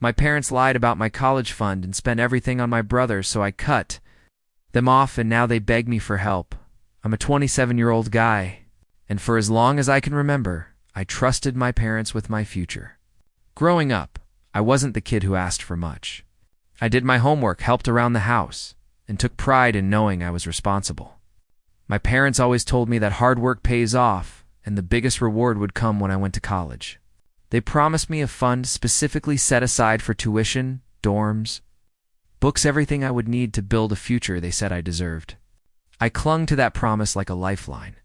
My parents lied about my college fund and spent everything on my brother, so I cut them off, and now they beg me for help. I'm a 27-year-old guy, and for as long as I can remember, I trusted my parents with my future. Growing up, I wasn't the kid who asked for much. I did my homework, helped around the house, and took pride in knowing I was responsible. My parents always told me that hard work pays off, and the biggest reward would come when I went to college. They promised me a fund specifically set aside for tuition, dorms, books, everything I would need to build a future they said I deserved. I clung to that promise like a lifeline,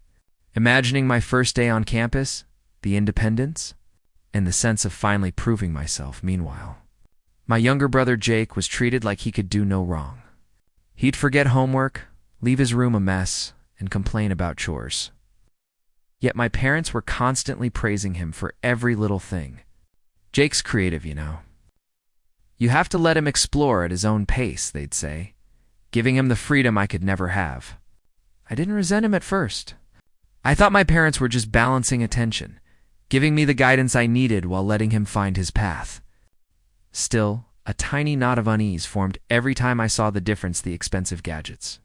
imagining my first day on campus, the independence, and the sense of finally proving myself. Meanwhile, my younger brother Jake was treated like he could do no wrong. He'd forget homework, leave his room a mess, and complain about chores. Yet my parents were constantly praising him for every little thing. Jake's creative, you know. You have to let him explore at his own pace, they'd say, giving him the freedom I could never have. I didn't resent him at first. I thought my parents were just balancing attention, giving me the guidance I needed while letting him find his path. Still, a tiny knot of unease formed every time I saw the difference: the expensive gadgets,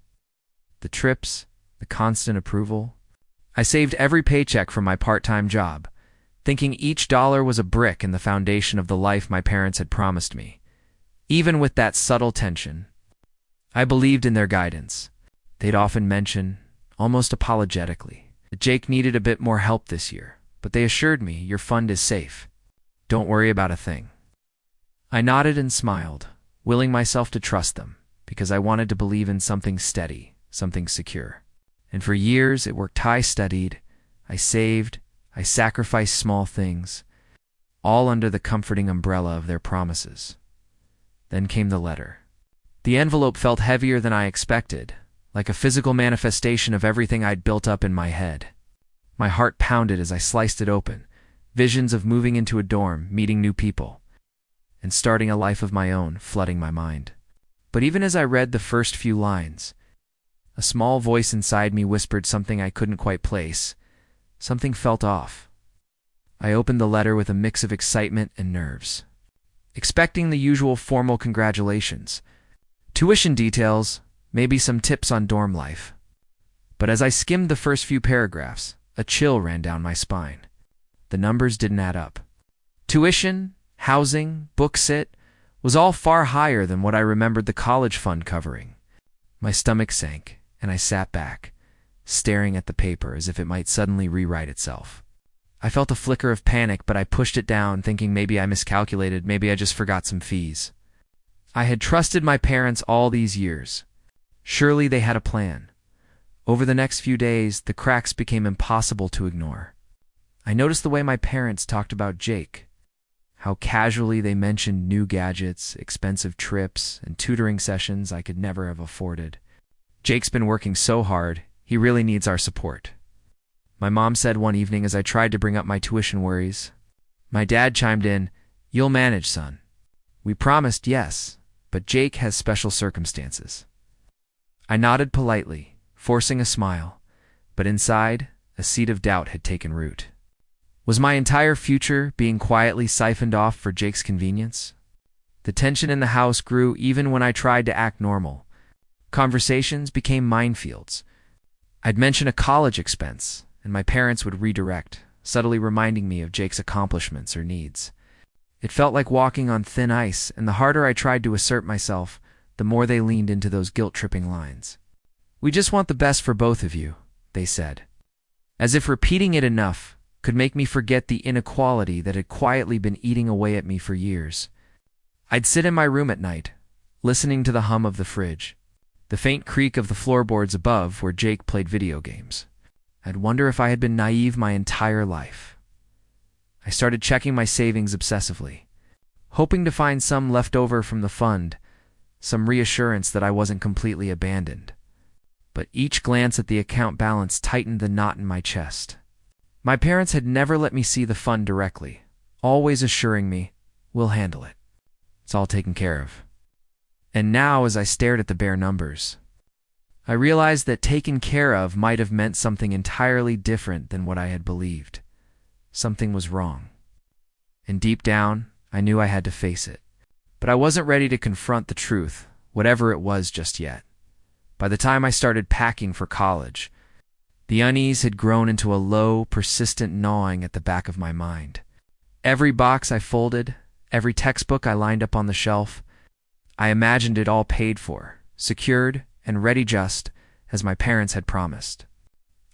the trips, the constant approval. I saved every paycheck from my part-time job, thinking each dollar was a brick in the foundation of the life my parents had promised me. Even with that subtle tension, I believed in their guidance. They'd often mention, almost apologetically, that Jake needed a bit more help this year, but they assured me, "Your fund is safe. Don't worry about a thing." I nodded and smiled, willing myself to trust them, because I wanted to believe in something steady, something secure. And for years it worked. I studied, I saved, I sacrificed small things, all under the comforting umbrella of their promises. Then came the letter. The envelope felt heavier than I expected, like a physical manifestation of everything I'd built up in my head. My heart pounded as I sliced it open, visions of moving into a dorm, meeting new people, and starting a life of my own flooding my mind. But even as I read the first few lines, a small voice inside me whispered something I couldn't quite place. Something felt off. I opened the letter with a mix of excitement and nerves, expecting the usual formal congratulations, tuition details, maybe some tips on dorm life. But as I skimmed the first few paragraphs, a chill ran down my spine. The numbers didn't add up. Tuition, housing, book sit was all far higher than what I remembered the college fund covering. My stomach sank, and I sat back, staring at the paper as if it might suddenly rewrite itself. I felt a flicker of panic, but I pushed it down, thinking maybe I miscalculated, maybe I just forgot some fees. I had trusted my parents all these years. Surely they had a plan. Over the next few days, the cracks became impossible to ignore. I noticed the way my parents talked about Jake, how casually they mentioned new gadgets, expensive trips, and tutoring sessions I could never have afforded. "Jake's been working so hard, he really needs our support," my mom said one evening as I tried to bring up my tuition worries. My dad chimed in, "You'll manage, son." We promised yes, but Jake has special circumstances. I nodded politely, forcing a smile, but inside, a seed of doubt had taken root. Was my entire future being quietly siphoned off for Jake's convenience? The tension in the house grew even when I tried to act normal. Conversations became minefields. I'd mention a college expense, and my parents would redirect, subtly reminding me of Jake's accomplishments or needs. It felt like walking on thin ice, and the harder I tried to assert myself, the more they leaned into those guilt-tripping lines. "We just want the best for both of you," they said, as if repeating it enough could make me forget the inequality that had quietly been eating away at me for years. I'd sit in my room at night, listening to the hum of the fridge, the faint creak of the floorboards above where Jake played video games. I'd wonder if I had been naive my entire life. I started checking my savings obsessively, hoping to find some left over from the fund, some reassurance that I wasn't completely abandoned. But each glance at the account balance tightened the knot in my chest. My parents had never let me see the fund directly, always assuring me, "We'll handle it. It's all taken care of." And now, as I stared at the bare numbers, I realized that taken care of might have meant something entirely different than what I had believed. Something was wrong. And deep down, I knew I had to face it. But I wasn't ready to confront the truth, whatever it was, just yet. By the time I started packing for college, the unease had grown into a low, persistent gnawing at the back of my mind. Every box I folded, every textbook I lined up on the shelf, I imagined it all paid for, secured, and ready just as my parents had promised.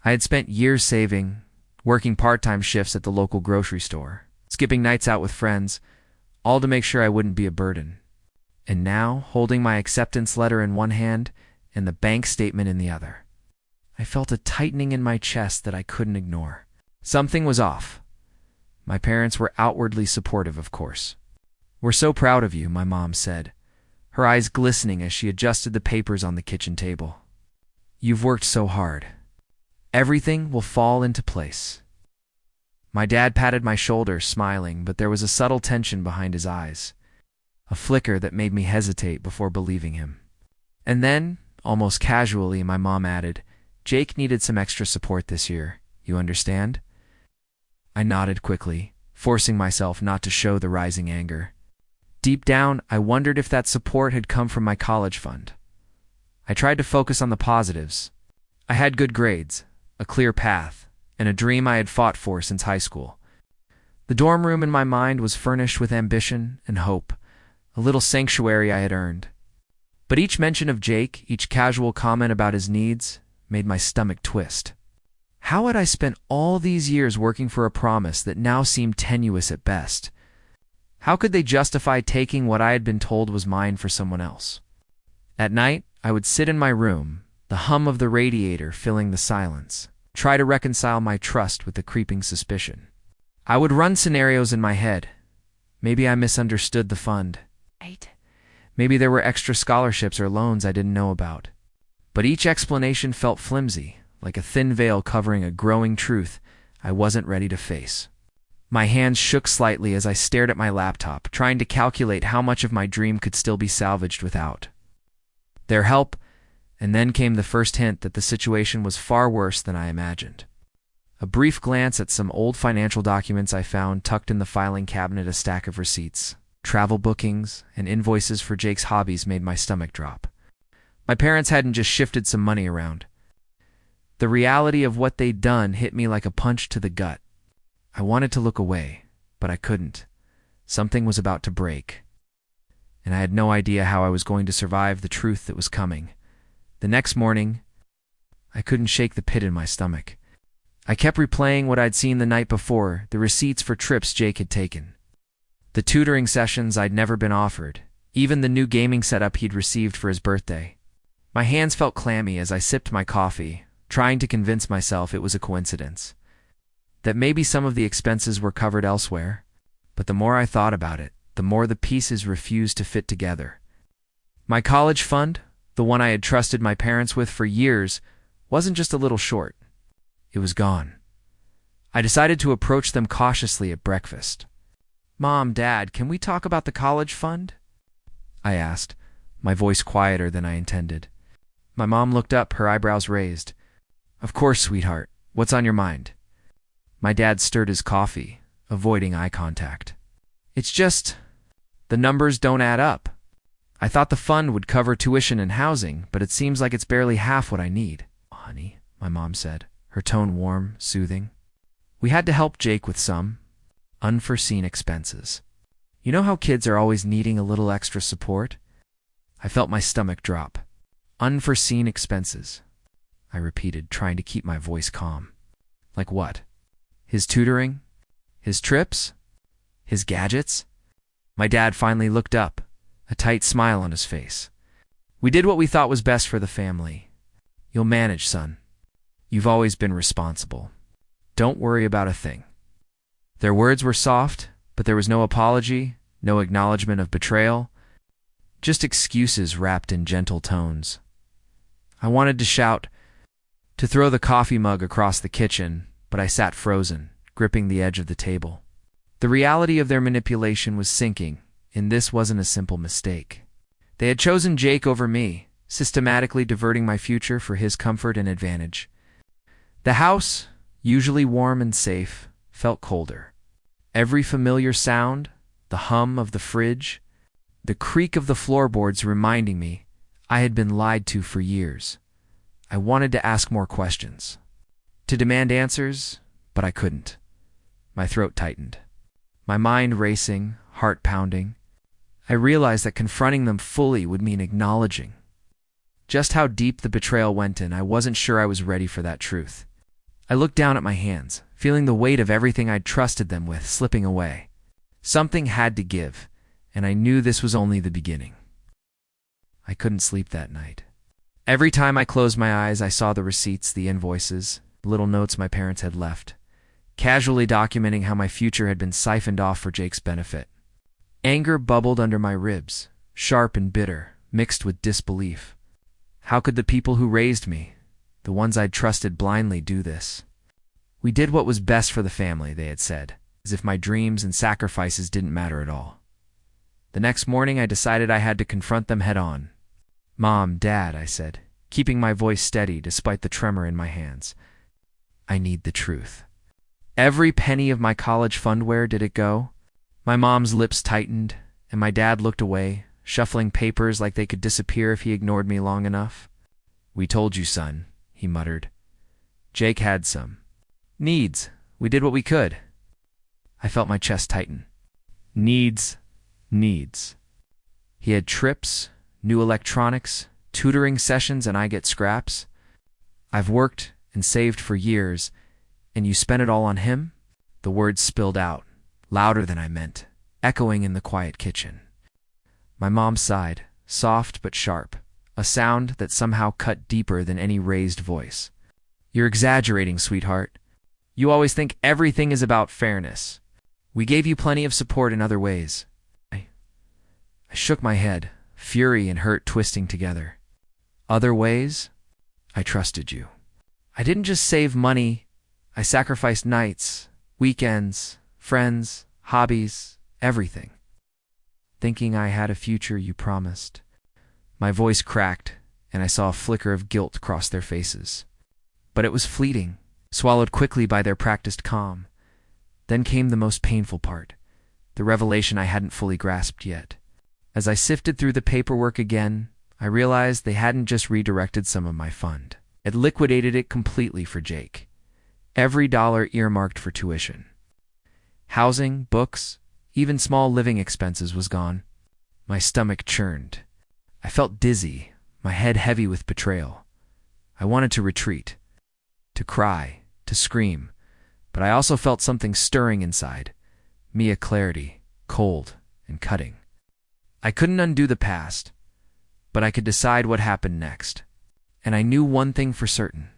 I had spent years saving, working part-time shifts at the local grocery store, skipping nights out with friends, all to make sure I wouldn't be a burden. And now, holding my acceptance letter in one hand and the bank statement in the other, I felt a tightening in my chest that I couldn't ignore. Something was off. My parents were outwardly supportive, of course. "We're so proud of you," my mom said, her eyes glistening as she adjusted the papers on the kitchen table. "You've worked so hard. Everything will fall into place." My dad patted my shoulder, smiling, but there was a subtle tension behind his eyes, a flicker that made me hesitate before believing him. And then, almost casually, my mom added, "Jake needed some extra support this year, you understand?" I nodded quickly, forcing myself not to show the rising anger. Deep down, I wondered if that support had come from my college fund. I tried to focus on the positives. I had good grades, a clear path, and a dream I had fought for since high school. The dorm room in my mind was furnished with ambition and hope, a little sanctuary I had earned. But each mention of Jake, each casual comment about his needs, made my stomach twist. How had I spent all these years working for a promise that now seemed tenuous at best? How could they justify taking what I had been told was mine for someone else? At night, I would sit in my room, the hum of the radiator filling the silence, try to reconcile my trust with the creeping suspicion. I would run scenarios in my head. Maybe I misunderstood the fund. Maybe there were extra scholarships or loans I didn't know about. But each explanation felt flimsy, like a thin veil covering a growing truth I wasn't ready to face. My hands shook slightly as I stared at my laptop, trying to calculate how much of my dream could still be salvaged without their help, and then came the first hint that the situation was far worse than I imagined. A brief glance at some old financial documents I found tucked in the filing cabinet, a stack of receipts, travel bookings, and invoices for Jake's hobbies made my stomach drop. My parents hadn't just shifted some money around. The reality of what they'd done hit me like a punch to the gut. I wanted to look away, but I couldn't. Something was about to break, and I had no idea how I was going to survive the truth that was coming. The next morning, I couldn't shake the pit in my stomach. I kept replaying what I'd seen the night before, the receipts for trips Jake had taken, the tutoring sessions I'd never been offered, even the new gaming setup he'd received for his birthday. My hands felt clammy as I sipped my coffee, trying to convince myself it was a coincidence, that maybe some of the expenses were covered elsewhere. But the more I thought about it, the more the pieces refused to fit together. My college fund, the one I had trusted my parents with for years, wasn't just a little short. It was gone. I decided to approach them cautiously at breakfast. "Mom, Dad, can we talk about the college fund?" I asked, my voice quieter than I intended. My mom looked up, her eyebrows raised. "Of course, sweetheart. What's on your mind?" My dad stirred his coffee, avoiding eye contact. "It's just, the numbers don't add up. I thought the fund would cover tuition and housing, but it seems like it's barely half what I need." "Honey," my mom said, her tone warm, soothing. "We had to help Jake with some unforeseen expenses. You know how kids are always needing a little extra support?" I felt my stomach drop. "Unforeseen expenses," I repeated, trying to keep my voice calm. "Like what? His tutoring? His trips? His gadgets?" My dad finally looked up, a tight smile on his face. "We did what we thought was best for the family. You'll manage, son. You've always been responsible. Don't worry about a thing." Their words were soft, but there was no apology, no acknowledgement of betrayal, just excuses wrapped in gentle tones. I wanted to shout, to throw the coffee mug across the kitchen, but I sat frozen, gripping the edge of the table. The reality of their manipulation was sinking, and this wasn't a simple mistake. They had chosen Jake over me, systematically diverting my future for his comfort and advantage. The house, usually warm and safe, felt colder. Every familiar sound, the hum of the fridge, the creak of the floorboards reminding me I had been lied to for years. I wanted to ask more questions, to demand answers, but I couldn't. My throat tightened, my mind racing, heart pounding. I realized that confronting them fully would mean acknowledging just how deep the betrayal went in. I wasn't sure I was ready for that truth. I looked down at my hands, feeling the weight of everything I'd trusted them with slipping away. Something had to give, and I knew this was only the beginning. I couldn't sleep that night. Every time I closed my eyes, I saw the receipts, the invoices, little notes my parents had left, casually documenting how my future had been siphoned off for Jake's benefit. Anger bubbled under my ribs, sharp and bitter, mixed with disbelief. How could the people who raised me, the ones I'd trusted blindly, do this? We did what was best for the family, they had said, as if my dreams and sacrifices didn't matter at all. The next morning, I decided I had to confront them head on. "Mom, Dad," I said, keeping my voice steady despite the tremor in my hands. "I need the truth. Every penny of my college fund, where did it go?" My mom's lips tightened, and my dad looked away, shuffling papers like they could disappear if he ignored me long enough. "We told you, son," he muttered. "Jake had some needs. We did what we could." I felt my chest tighten. Needs. He had trips, new electronics, tutoring sessions, and I get scraps. I've worked and saved for years, and you spent it all on him? The words spilled out, louder than I meant, echoing in the quiet kitchen. My mom sighed, soft but sharp, a sound that somehow cut deeper than any raised voice. "You're exaggerating, sweetheart. You always think everything is about fairness. We gave you plenty of support in other ways." I shook my head, fury and hurt twisting together. "Other ways? I trusted you. I didn't just save money. I sacrificed nights, weekends, friends, hobbies, everything. Thinking I had a future you promised." My voice cracked, and I saw a flicker of guilt cross their faces. But it was fleeting, swallowed quickly by their practiced calm. Then came the most painful part, the revelation I hadn't fully grasped yet. As I sifted through the paperwork again, I realized they hadn't just redirected some of my fund. It liquidated it completely for Jake. Every dollar earmarked for tuition. Housing, books, even small living expenses was gone. My stomach churned. I felt dizzy, my head heavy with betrayal. I wanted to retreat, to cry, to scream, but I also felt something stirring inside, me a clarity, cold and cutting. I couldn't undo the past, but I could decide what happened next. And I knew one thing for certain.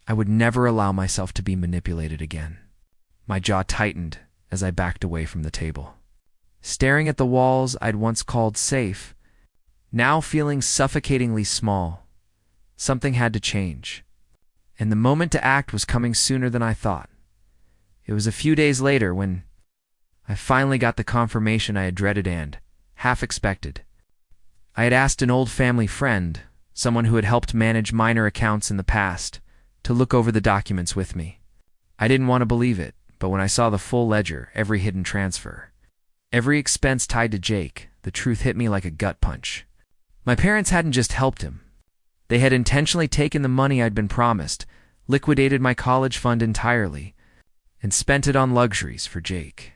I would never allow myself to be manipulated again. My jaw tightened as I backed away from the table. Staring at the walls I'd once called safe, now feeling suffocatingly small, something had to change. And the moment to act was coming sooner than I thought. It was a few days later when I finally got the confirmation I had dreaded and half expected. I had asked an old family friend, someone who had helped manage minor accounts in the past, to look over the documents with me. I didn't want to believe it, but when I saw the full ledger, every hidden transfer, every expense tied to Jake, the truth hit me like a gut punch. My parents hadn't just helped him. They had intentionally taken the money I'd been promised, liquidated my college fund entirely, and spent it on luxuries for Jake.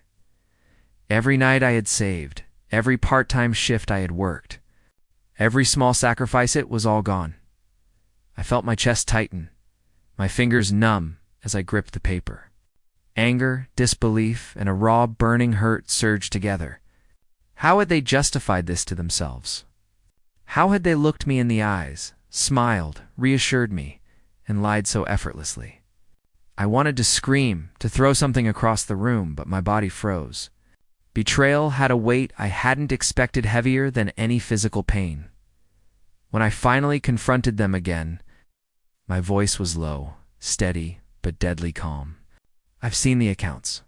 Every night I had saved, every part-time shift I had worked, every small sacrifice, it was all gone. I felt my chest tighten, my fingers numb as I gripped the paper. Anger, disbelief, and a raw, burning hurt surged together. How had they justified this to themselves? How had they looked me in the eyes, smiled, reassured me, and lied so effortlessly? I wanted to scream, to throw something across the room, but my body froze. Betrayal had a weight I hadn't expected, heavier than any physical pain. When I finally confronted them again, my voice was low, steady, but deadly calm. "I've seen the accounts.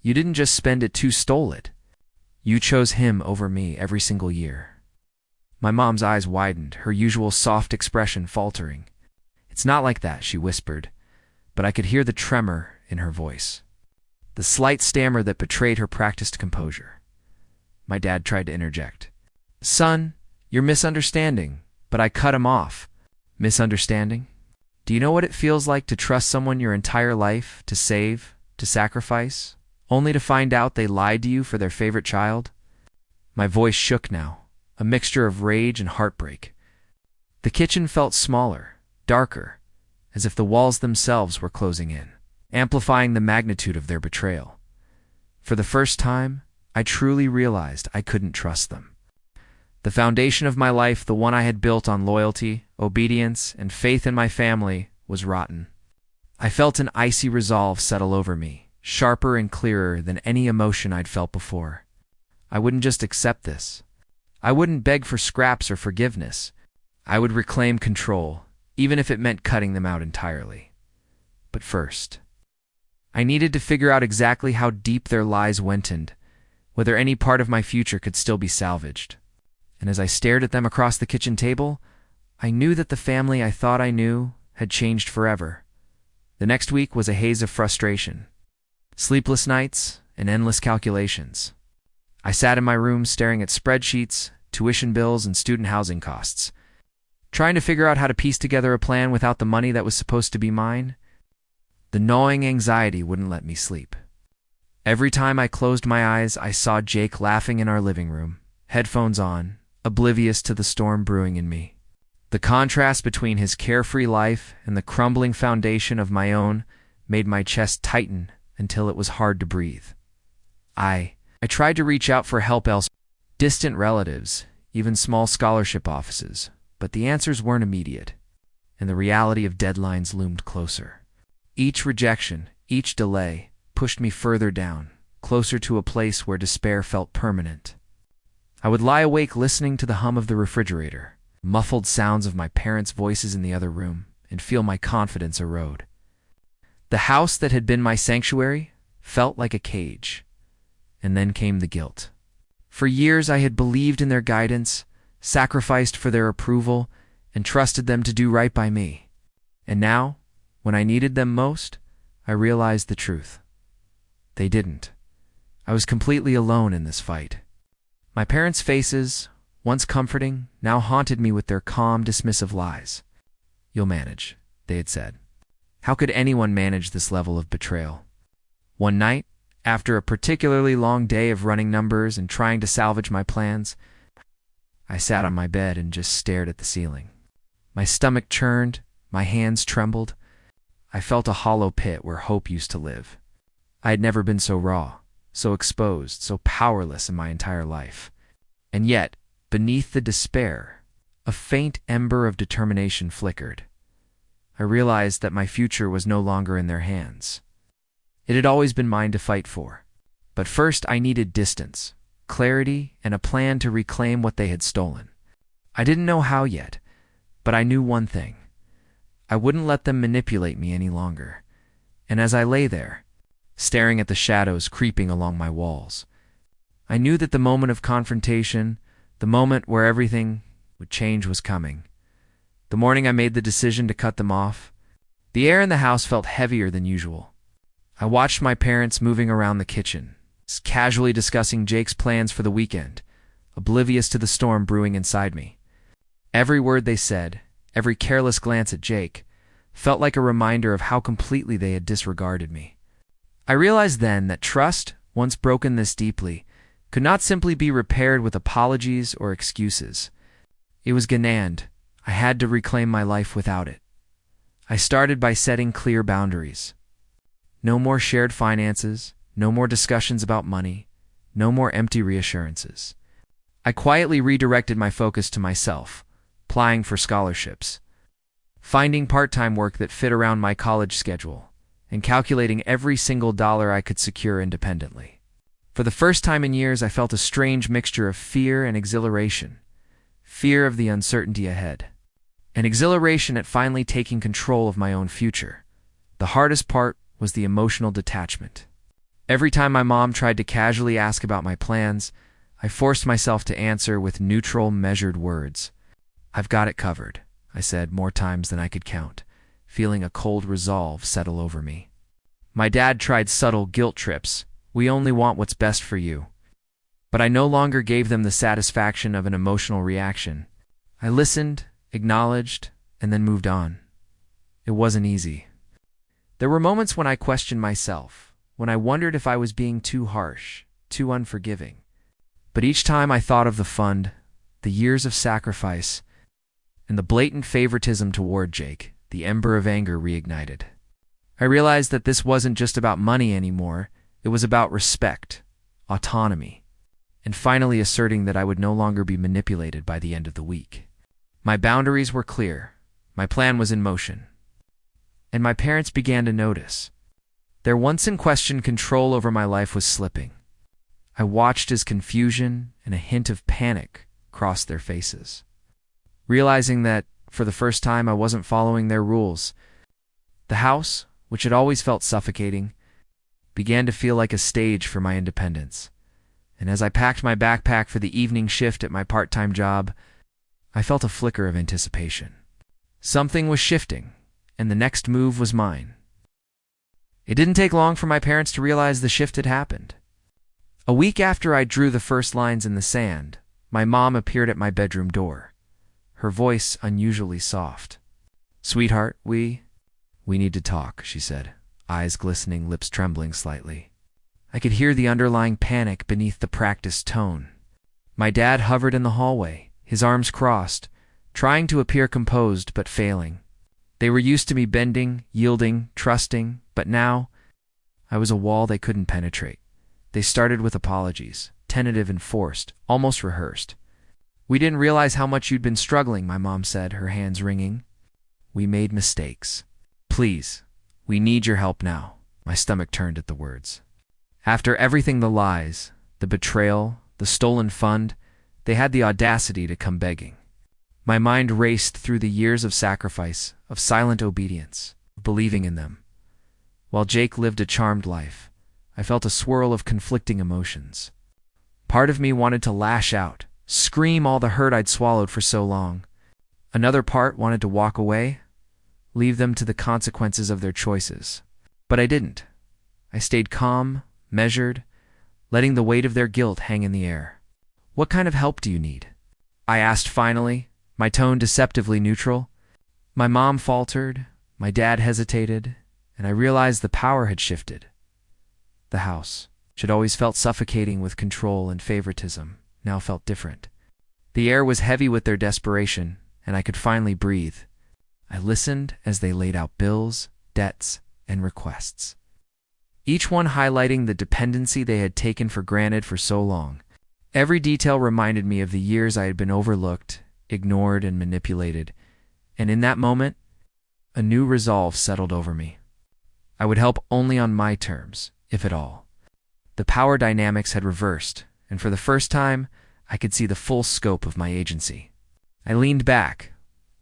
You didn't just spend it, you stole it. You chose him over me every single year." My mom's eyes widened, her usual soft expression faltering. "It's not like that," she whispered, but I could hear the tremor in her voice, the slight stammer that betrayed her practiced composure. My dad tried to interject. "Son, you're misunderstanding," but I cut him off. "Misunderstanding? Do you know what it feels like to trust someone your entire life, to save, to sacrifice, only to find out they lied to you for their favorite child?" My voice shook now, a mixture of rage and heartbreak. The kitchen felt smaller, darker, as if the walls themselves were closing in, amplifying the magnitude of their betrayal. For the first time, I truly realized I couldn't trust them. The foundation of my life, the one I had built on loyalty, obedience, and faith in my family, was rotten. I felt an icy resolve settle over me, sharper and clearer than any emotion I'd felt before. I wouldn't just accept this. I wouldn't beg for scraps or forgiveness. I would reclaim control, even if it meant cutting them out entirely. But first, I needed to figure out exactly how deep their lies went and whether any part of my future could still be salvaged. And as I stared at them across the kitchen table, I knew that the family I thought I knew had changed forever. The next week was a haze of frustration, sleepless nights, and endless calculations. I sat in my room staring at spreadsheets, tuition bills, and student housing costs, trying to figure out how to piece together a plan without the money that was supposed to be mine. The gnawing anxiety wouldn't let me sleep. Every time I closed my eyes, I saw Jake laughing in our living room, headphones on, oblivious to the storm brewing in me. The contrast between his carefree life and the crumbling foundation of my own made my chest tighten until it was hard to breathe. I tried to reach out for help elsewhere, distant relatives, even small scholarship offices, but the answers weren't immediate, and the reality of deadlines loomed closer. Each rejection, each delay, pushed me further down, closer to a place where despair felt permanent. I would lie awake listening to the hum of the refrigerator, muffled sounds of my parents' voices in the other room, and feel my confidence erode. The house that had been my sanctuary felt like a cage. And then came the guilt. For years I had believed in their guidance, sacrificed for their approval, and trusted them to do right by me. And now, when I needed them most, I realized the truth. They didn't. I was completely alone in this fight. My parents' faces, once comforting, now haunted me with their calm, dismissive lies. "You'll manage," they had said. How could anyone manage this level of betrayal? One night, after a particularly long day of running numbers and trying to salvage my plans, I sat on my bed and just stared at the ceiling. My stomach churned, my hands trembled. I felt a hollow pit where hope used to live. I had never been so raw, so exposed, so powerless in my entire life. And yet, beneath the despair, a faint ember of determination flickered. I realized that my future was no longer in their hands. It had always been mine to fight for. But first I needed distance, clarity, and a plan to reclaim what they had stolen. I didn't know how yet, but I knew one thing. I wouldn't let them manipulate me any longer. And as I lay there, staring at the shadows creeping along my walls, I knew that the moment of confrontation, the moment where everything would change, was coming. The morning I made the decision to cut them off, the air in the house felt heavier than usual. I watched my parents moving around the kitchen, casually discussing Jake's plans for the weekend, oblivious to the storm brewing inside me. Every word they said, every careless glance at Jake, felt like a reminder of how completely they had disregarded me. I realized then that trust, once broken this deeply, could not simply be repaired with apologies or excuses. It was Ganand. I had to reclaim my life without it. I started by setting clear boundaries. No more shared finances, no more discussions about money, no more empty reassurances. I quietly redirected my focus to myself, applying for scholarships, finding part-time work that fit around my college schedule, and calculating every single dollar I could secure independently. For the first time in years, I felt a strange mixture of fear and exhilaration. Fear of the uncertainty ahead, and exhilaration at finally taking control of my own future. The hardest part was the emotional detachment. Every time my mom tried to casually ask about my plans, I forced myself to answer with neutral, measured words. "I've got it covered," I said more times than I could count, feeling a cold resolve settle over me. My dad tried subtle guilt trips. "We only want what's best for you." But I no longer gave them the satisfaction of an emotional reaction. I listened, acknowledged, and then moved on. It wasn't easy. There were moments when I questioned myself, when I wondered if I was being too harsh, too unforgiving. But each time I thought of the fund, the years of sacrifice, and the blatant favoritism toward Jake, the ember of anger reignited. I realized that this wasn't just about money anymore. It was about respect, autonomy, and finally asserting that I would no longer be manipulated by the end of the week. My boundaries were clear. My plan was in motion. And my parents began to notice. Their once-in-question control over my life was slipping. I watched as confusion and a hint of panic crossed their faces. Realizing that, for the first time, I wasn't following their rules, the house, which had always felt suffocating, began to feel like a stage for my independence. And as I packed my backpack for the evening shift at my part-time job, I felt a flicker of anticipation. Something was shifting, and the next move was mine. It didn't take long for my parents to realize the shift had happened. A week after I drew the first lines in the sand, my mom appeared at my bedroom door, her voice unusually soft. "Sweetheart, we need to talk," she said, eyes glistening, lips trembling slightly. I could hear the underlying panic beneath the practiced tone. My dad hovered in the hallway, his arms crossed, trying to appear composed but failing. They were used to me bending, yielding, trusting, but now I was a wall they couldn't penetrate. They started with apologies, tentative and forced, almost rehearsed. "We didn't realize how much you'd been struggling," my mom said, her hands wringing. "We made mistakes. Please, we need your help now." My stomach turned at the words. After everything, the lies, the betrayal, the stolen fund, they had the audacity to come begging. My mind raced through the years of sacrifice, of silent obedience, of believing in them. While Jake lived a charmed life, I felt a swirl of conflicting emotions. Part of me wanted to lash out, scream all the hurt I'd swallowed for so long. Another part wanted to walk away, leave them to the consequences of their choices. But I didn't. I stayed calm, measured, letting the weight of their guilt hang in the air. "What kind of help do you need?" I asked finally, my tone deceptively neutral. My mom faltered, my dad hesitated, and I realized the power had shifted. The house, which had always felt suffocating with control and favoritism, now felt different. The air was heavy with their desperation, and I could finally breathe. I listened as they laid out bills, debts, and requests, each one highlighting the dependency they had taken for granted for so long. Every detail reminded me of the years I had been overlooked, ignored, and manipulated, and in that moment, a new resolve settled over me. I would help only on my terms, if at all. The power dynamics had reversed, and for the first time, I could see the full scope of my agency. I leaned back,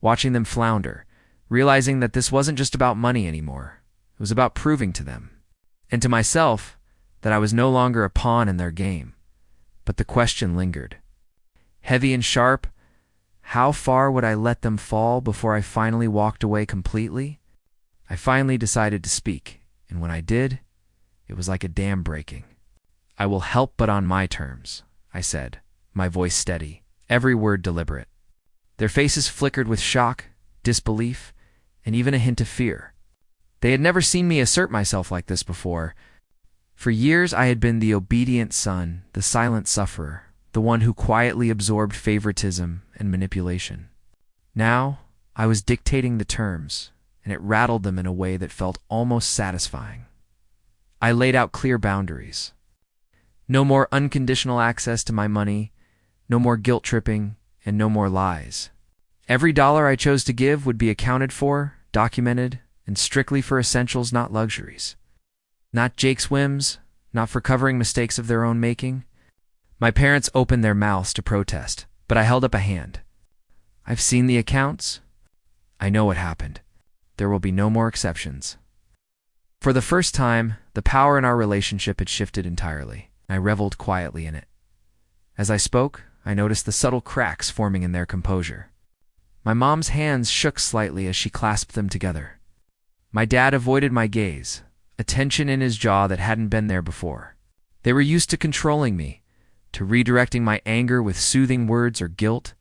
watching them flounder, realizing that this wasn't just about money anymore. It was about proving to them, and to myself, that I was no longer a pawn in their game. But the question lingered. Heavy and sharp, how far would I let them fall before I finally walked away completely? I finally decided to speak, and when I did, it was like a dam breaking. "I will help, but on my terms," I said, my voice steady, every word deliberate. Their faces flickered with shock, disbelief, and even a hint of fear. They had never seen me assert myself like this before. For years I had been the obedient son, the silent sufferer, the one who quietly absorbed favoritism and manipulation. Now I was dictating the terms, and it rattled them in a way that felt almost satisfying. I laid out clear boundaries. No more unconditional access to my money, no more guilt tripping, and no more lies. Every dollar I chose to give would be accounted for, documented, and strictly for essentials, not luxuries. Not Jake's whims, not for covering mistakes of their own making. My parents opened their mouths to protest, but I held up a hand. "I've seen the accounts. I know what happened. There will be no more exceptions." For the first time, the power in our relationship had shifted entirely. I reveled quietly in it. As I spoke, I noticed the subtle cracks forming in their composure. My mom's hands shook slightly as she clasped them together. My dad avoided my gaze, a tension in his jaw that hadn't been there before. They were used to controlling me, to redirecting my anger with soothing words or guilt,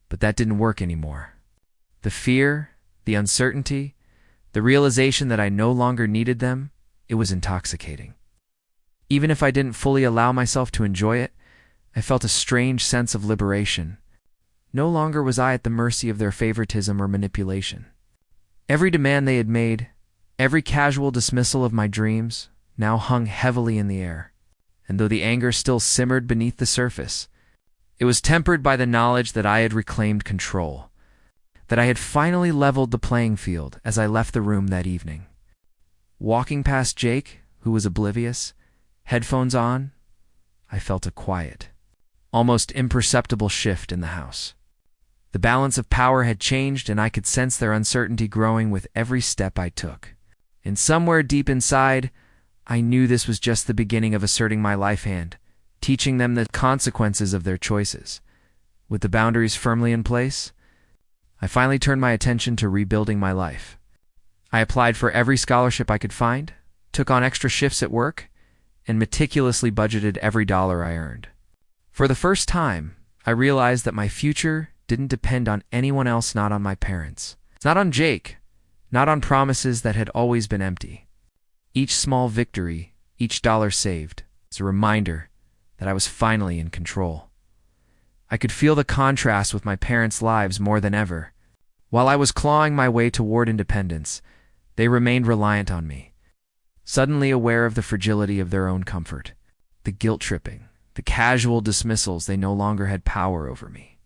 but that didn't work anymore. The fear, the uncertainty, the realization that I no longer needed them, it was intoxicating. Even if I didn't fully allow myself to enjoy it, I felt a strange sense of liberation. No longer was I at the mercy of their favoritism or manipulation. Every demand they had made, every casual dismissal of my dreams, now hung heavily in the air. And though the anger still simmered beneath the surface, it was tempered by the knowledge that I had reclaimed control, that I had finally leveled the playing field as I left the room that evening. Walking past Jake, who was oblivious, headphones on, I felt a quiet, almost imperceptible shift in the house. The balance of power had changed, and I could sense their uncertainty growing with every step I took. And somewhere deep inside, I knew this was just the beginning of asserting my life hand, teaching them the consequences of their choices. With the boundaries firmly in place, I finally turned my attention to rebuilding my life. I applied for every scholarship I could find, took on extra shifts at work, and meticulously budgeted every dollar I earned. For the first time, I realized that my future didn't depend on anyone else, not on my parents. Not on Jake, not on promises that had always been empty. Each small victory, each dollar saved, was a reminder that I was finally in control. I could feel the contrast with my parents' lives more than ever. While I was clawing my way toward independence, they remained reliant on me, suddenly aware of the fragility of their own comfort, the guilt-tripping, the casual dismissals they no longer had power over me.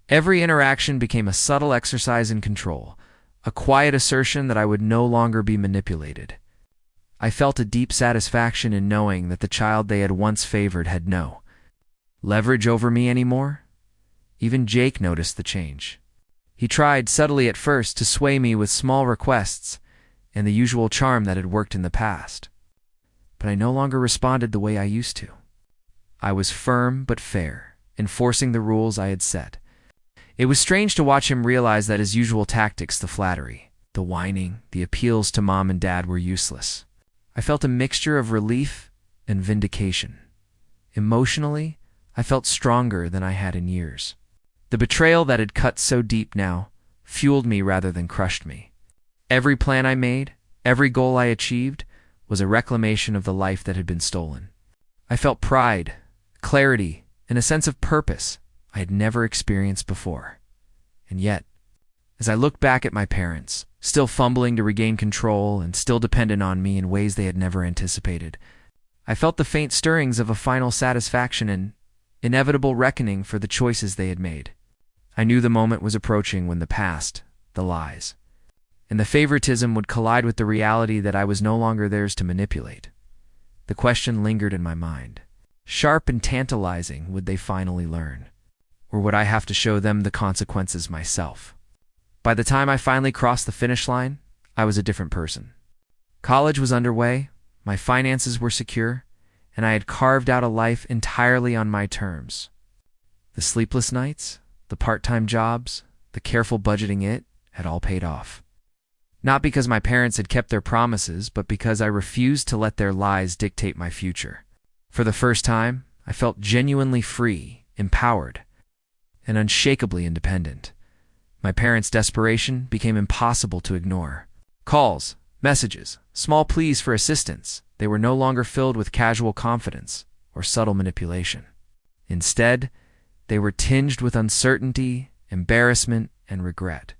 Every interaction became a subtle exercise in control, a quiet assertion that I would no longer be manipulated. I felt a deep satisfaction in knowing that the child they had once favored had no leverage over me anymore. Even Jake noticed the change. He tried subtly at first to sway me with small requests and the usual charm that had worked in the past. But I no longer responded the way I used to. I was firm but fair, enforcing the rules I had set. It was strange to watch him realize that his usual tactics, the flattery, the whining, the appeals to mom and dad, were useless. I felt a mixture of relief and vindication. Emotionally, I felt stronger than I had in years. The betrayal that had cut so deep now fueled me rather than crushed me. Every plan I made, every goal I achieved, was a reclamation of the life that had been stolen. I felt pride, clarity, and a sense of purpose I had never experienced before. And yet, as I looked back at my parents, still fumbling to regain control and still dependent on me in ways they had never anticipated, I felt the faint stirrings of a final satisfaction and inevitable reckoning for the choices they had made. I knew the moment was approaching when the past, the lies, and the favoritism would collide with the reality that I was no longer theirs to manipulate. The question lingered in my mind. Sharp and tantalizing, would they finally learn? Or would I have to show them the consequences myself? By the time I finally crossed the finish line, I was a different person. College was underway, my finances were secure, and I had carved out a life entirely on my terms. The sleepless nights, the part-time jobs, the careful budgeting, it had all paid off. Not because my parents had kept their promises, but because I refused to let their lies dictate my future. For the first time, I felt genuinely free, empowered, and unshakably independent. My parents' desperation became impossible to ignore. Calls, messages, small pleas for assistance, they were no longer filled with casual confidence or subtle manipulation. Instead, they were tinged with uncertainty, embarrassment, and regret.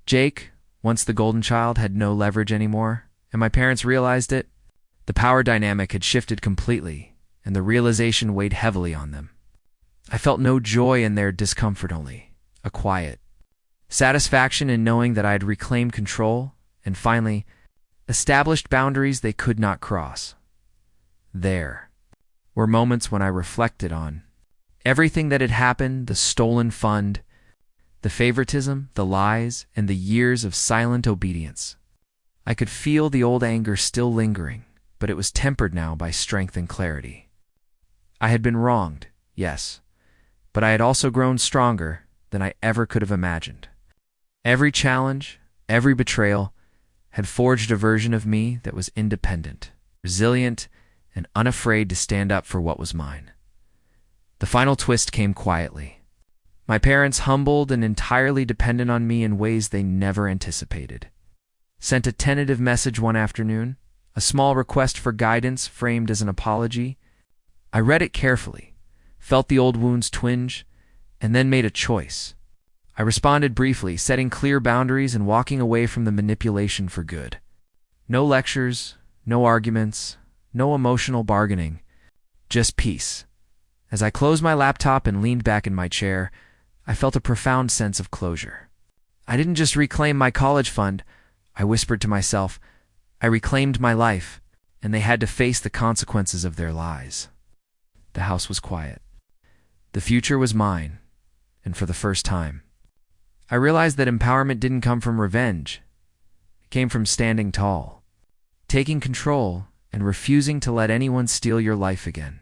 Jake, once the golden child, had no leverage anymore, and my parents realized it. The power dynamic had shifted completely, and the realization weighed heavily on them. I felt no joy in their discomfort, only a quiet satisfaction in knowing that I had reclaimed control and finally established boundaries they could not cross. There were moments when I reflected on everything that had happened, the stolen fund, the favoritism, the lies, and the years of silent obedience. I could feel the old anger still lingering, but it was tempered now by strength and clarity. I had been wronged, yes, but I had also grown stronger than I ever could have imagined. Every challenge, every betrayal, had forged a version of me that was independent, resilient, and unafraid to stand up for what was mine. The final twist came quietly. My parents, humbled and entirely dependent on me in ways they never anticipated, sent a tentative message one afternoon, a small request for guidance framed as an apology. I read it carefully, felt the old wounds twinge, and then made a choice. I responded briefly, setting clear boundaries and walking away from the manipulation for good. No lectures, no arguments, no emotional bargaining, just peace. As I closed my laptop and leaned back in my chair, I felt a profound sense of closure. I didn't just reclaim my college fund, I whispered to myself. I reclaimed my life, and they had to face the consequences of their lies. The house was quiet. The future was mine, and for the first time, I realized that empowerment didn't come from revenge. It came from standing tall, taking control, and refusing to let anyone steal your life again.